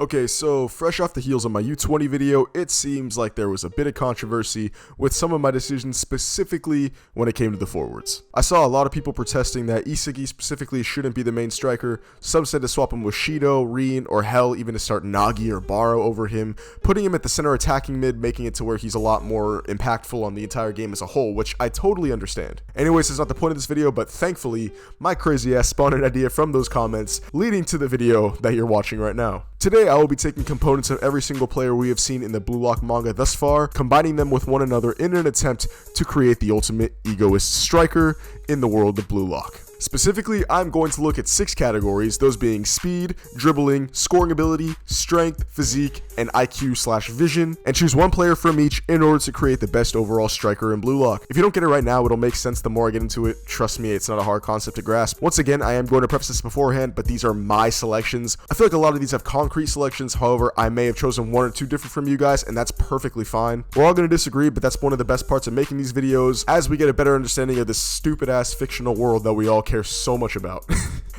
Okay, so fresh off the heels of my U20 video, it seems like there was a bit of controversy with some of my decisions, specifically when it came to the forwards. I saw a lot of people protesting that Isagi specifically shouldn't be the main striker. Some said to swap him with Shido, Rin, or hell, even to start Nagi or Baro over him, putting him at the center attacking mid, making it to where he's a lot more impactful on the entire game as a whole, which I totally understand. Anyways, that's not the point of this video, but thankfully, my crazy ass spawned an idea from those comments, leading to the video that you're watching right now. Today, I will be taking components of every single player we have seen in the Blue Lock manga thus far, combining them with one another in an attempt to create the ultimate egoist striker in the world of Blue Lock. Specifically, I'm going to look at 6 categories, those being speed, dribbling, scoring ability, strength, physique, and IQ/vision, and choose one player from each in order to create the best overall striker in Blue Lock. If you don't get it right now, it'll make sense the more I get into it. Trust me, it's not a hard concept to grasp. Once again, I am going to preface this beforehand, but these are my selections. I feel like a lot of these have concrete selections, however, I may have chosen 1 or 2 different from you guys, and that's perfectly fine. We're all going to disagree, but that's one of the best parts of making these videos, as we get a better understanding of this stupid-ass fictional world that we all care so much about.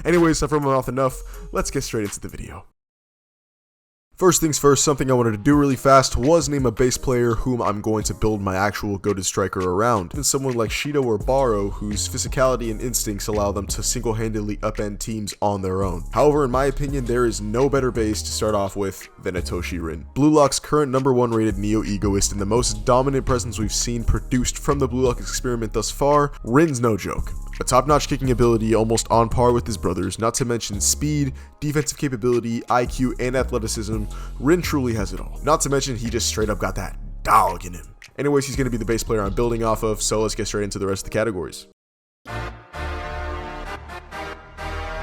Anyways, enough from my mouth enough, let's get straight into the video. First things first, something I wanted to do really fast was name a base player whom I'm going to build my actual goated striker around. And someone like Shido or Baro, whose physicality and instincts allow them to single-handedly upend teams on their own. However, in my opinion, there is no better base to start off with than Itoshi Rin. Blue Lock's current #1 rated neo-egoist and the most dominant presence we've seen produced from the Blue Lock experiment thus far, Rin's no joke. A top-notch kicking ability almost on par with his brothers, not to mention speed, defensive capability, IQ, and athleticism. Rin truly has it all. Not to mention he just straight up got that dog in him. Anyways, he's going to be the base player I'm building off of, so let's get straight into the rest of the categories.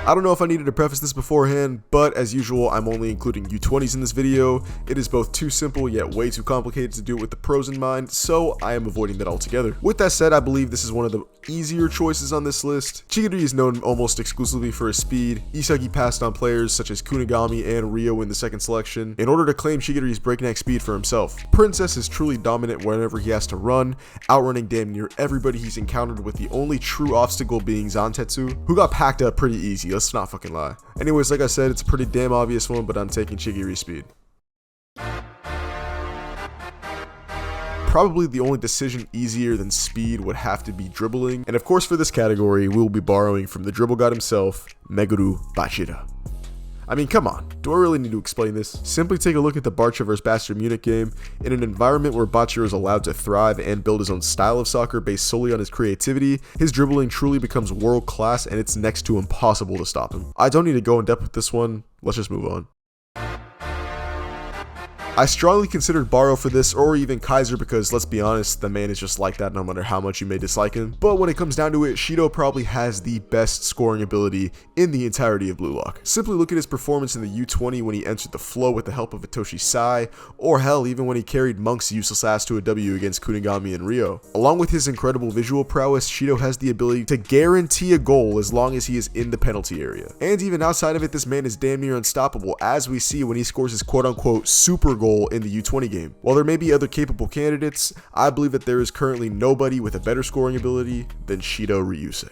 I don't know if I needed to preface this beforehand, but as usual, I'm only including U20s in this video. It is both too simple yet way too complicated to do it with the pros in mind, so I am avoiding that altogether. With that said, I believe this is one of the easier choices on this list. Chigiri is known almost exclusively for his speed. Isagi passed on players such as Kunigami and Ryo in the second selection in order to claim Chigiri's breakneck speed for himself. Princess is truly dominant whenever he has to run, outrunning damn near everybody he's encountered, with the only true obstacle being Zantetsu, who got packed up pretty easy. Let's not fucking lie. Anyways, like I said, it's a pretty damn obvious one, but I'm taking Chigiri's speed. Probably the only decision easier than speed would have to be dribbling, and of course for this category, we will be borrowing from the dribble god himself, Meguru Bachira. I mean, come on, do I really need to explain this? Simply take a look at the Barca vs Bastia Munich game. In an environment where Bachira is allowed to thrive and build his own style of soccer based solely on his creativity, his dribbling truly becomes world class and it's next to impossible to stop him. I don't need to go in depth with this one, let's just move on. I strongly considered Baro for this, or even Kaiser, because let's be honest, the man is just like that no matter how much you may dislike him. But when it comes down to it, Shido probably has the best scoring ability in the entirety of Blue Lock. Simply look at his performance in the U20 when he entered the flow with the help of Itoshi Sai, or hell, even when he carried Monk's useless ass to a W against Kunigami and Ryo. Along with his incredible visual prowess, Shido has the ability to guarantee a goal as long as he is in the penalty area. And even outside of it, this man is damn near unstoppable, as we see when he scores his quote-unquote super goal in the U20 game. While there may be other capable candidates, I believe that there is currently nobody with a better scoring ability than Shido Ryusei.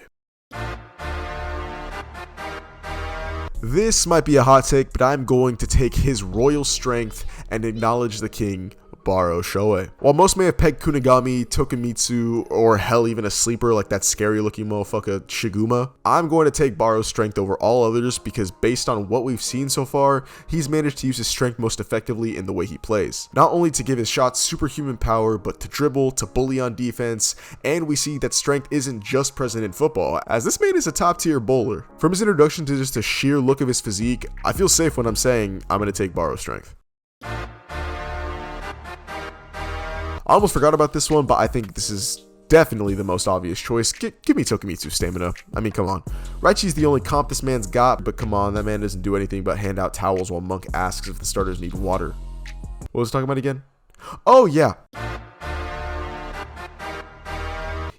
This might be a hot take, but I'm going to take his royal strength and acknowledge the king, Baro Shoei. While most may have pegged Kunigami, Tokumitsu, or hell even a sleeper like that scary looking motherfucker Shiguma, I'm going to take Baro's strength over all others because based on what we've seen so far, he's managed to use his strength most effectively in the way he plays. Not only to give his shots superhuman power, but to dribble, to bully on defense, and we see that strength isn't just present in football, as this man is a top tier bowler. From his introduction to just the sheer look of his physique, I feel safe when I'm saying I'm going to take Baro's strength. I almost forgot about this one, but I think this is definitely the most obvious choice. Give me Tokumitsu stamina. I mean, come on. Raichi's the only comp this man's got, but come on, that man doesn't do anything but hand out towels while Monk asks if the starters need water. What was I talking about again? Oh, yeah.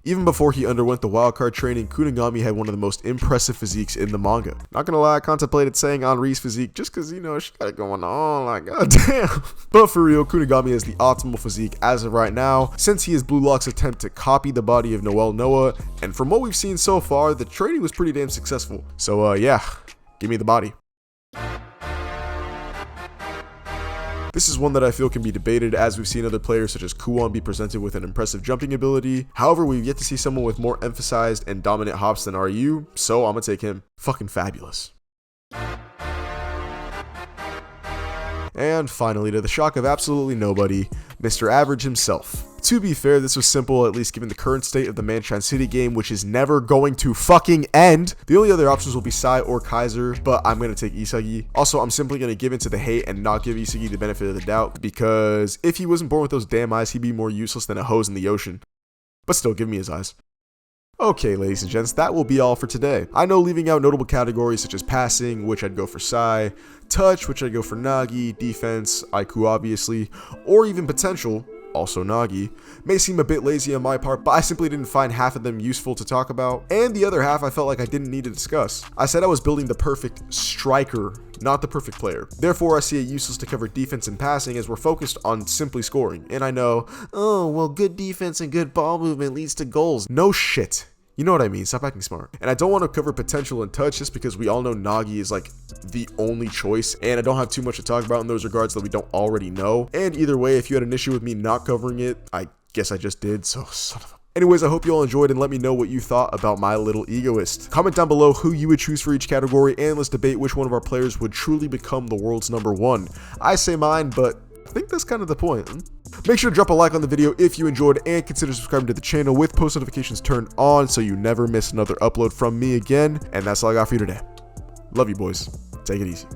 Even before he underwent the wildcard training, Kunigami had one of the most impressive physiques in the manga. Not gonna lie, I contemplated saying Henri's physique just cause, you know, she got it going on, like, goddamn. But for real, Kunigami has the optimal physique as of right now, since he is Blue Lock's attempt to copy the body of Noel Noah, and from what we've seen so far, the training was pretty damn successful. So, yeah, give me the body. This is one that I feel can be debated, as we've seen other players such as Kuon be presented with an impressive jumping ability. However, we've yet to see someone with more emphasized and dominant hops than RU, so I'm gonna take him. Fucking fabulous. And finally, to the shock of absolutely nobody, Mr. Average himself. To be fair, this was simple, at least given the current state of the Manchan City game, which is never going to fucking end. The only other options will be Sai or Kaiser, but I'm going to take Isagi. Also, I'm simply going to give into the hate and not give Isagi the benefit of the doubt, because if he wasn't born with those damn eyes, he'd be more useless than a hose in the ocean. But still, give me his eyes. Okay, ladies and gents, that will be all for today. I know leaving out notable categories such as passing, which I'd go for Sai, touch, which I'd go for Nagi, defense, IQ obviously, or even potential, also Nagi, may seem a bit lazy on my part, but I simply didn't find half of them useful to talk about, and the other half I felt like I didn't need to discuss. I said I was building the perfect striker, not the perfect player. Therefore, I see it useless to cover defense and passing, as we're focused on simply scoring. And I know, oh, well, good defense and good ball movement leads to goals. No shit. You know what I mean, stop acting smart. And I don't want to cover potential and touch just because we all know Nagi is like the only choice, and I don't have too much to talk about in those regards that we don't already know. And either way, if you had an issue with me not covering it, I guess I just did, so son of a... Anyways, I hope you all enjoyed, and let me know what you thought about my little egoist. Comment down below who you would choose for each category, and let's debate which one of our players would truly become the world's #1. I say mine, but I think that's kind of the point. Make sure to drop a like on the video if you enjoyed, and consider subscribing to the channel with post notifications turned on so you never miss another upload from me again. And that's all I got for you today. Love you, boys. Take it easy.